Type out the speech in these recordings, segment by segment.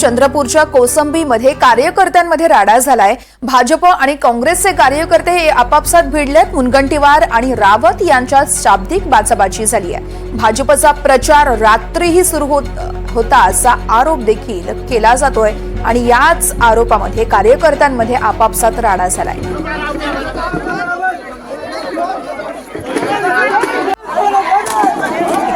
चंद्रपूरच्या कोसंबीमध्ये कार्यकर्त्यांमध्ये राडा झालाय। भाजप आणि काँग्रेसचे कार्यकर्ते हे आपापसात भिडलेत। मुनगंटीवार आणि रावत यांच्यात शाब्दिक बाचाबाची झाली आहे। भाजपचा प्रचार रात्रीही सुरू होता असा आरोप देखील केला जातोय आणि याच आरोपामध्ये कार्यकर्त्यांमध्ये आपापसात राडा झालाय।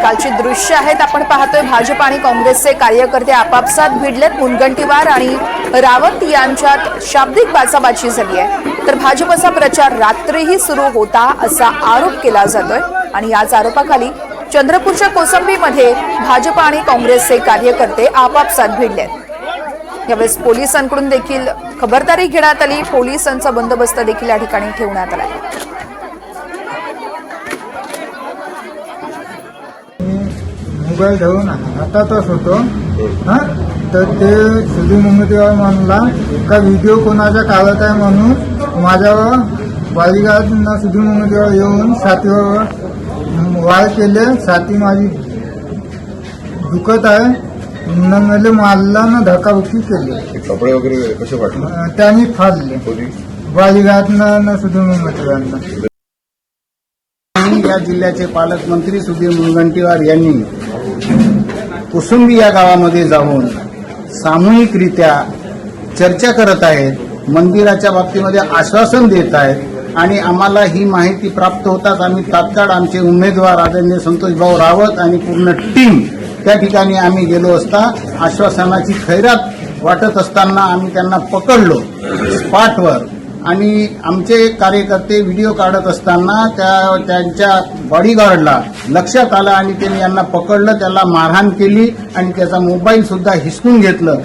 कालची दृश्य आहेत आपण पाहतोय। भाजप आणि काँग्रेसचे कार्यकर्ते आपापसात भिडलेत। मुनगंटीवार आणि रावत यांच्यात शाब्दिक बाचाबाची झाली आहे। तर भाजपचा प्रचार रात्रीही सुरू होता असा आरोप केला जातोय आणि याच आरोपाखाली चंद्रपूरच्या कोसंबीमध्ये भाजप आणि काँग्रेसचे कार्यकर्ते आपापसात भिडलेत। यावेळेस पोलिसांकडून देखील खबरदारी घेण्यात आली। पोलिसांचा बंदोबस्त देखील या ठिकाणी ठेवण्यात आला। मोबाईल घेऊन हातातच होतो तर ते सुधीर मुनगंटीवार म्हणला का व्हिडिओ कोणाच्या काढत आहे म्हणून माझ्यावर बालिकांना सुधीर मुनगंटीवार येऊन छातीवर वार केले। छाती माझी दुखत आहे मला मारला ना धक्काबुक्की केली। कपडे वगैरे कसे वाटले त्यांनी फाडले बालिकांना सुधीर मुनगंटीवारांना। या जिल्ह्याचे पालकमंत्री सुधीर मुनगंटीवार यांनी कोसंबी या गावामध्ये जाऊन सामूहिकरित्या चर्चा करत आहेत, मंदिराच्या बाबतीमध्ये आश्वासन देत आहेत आणि आम्हाला ही माहिती प्राप्त होताच आम्ही तात्काळ आमचे उमेदवार आदरणीय संतोषभाऊ रावत आणि पूर्ण टीम त्या ठिकाणी आम्ही गेलो असता आश्वासनाची खैरात वाटत असताना आम्ही त्यांना पकडलो स्पॉटवर आणि आमचे कार्यकर्ते व्हिडिओ काढत असताना त्यांच्या बॉडीगार्डला लक्षात आलं आणि त्यांनी यांना पकडलं, त्याला मारहाण केली आणि त्याचा मोबाईल सुद्धा हिसकून घेतलं।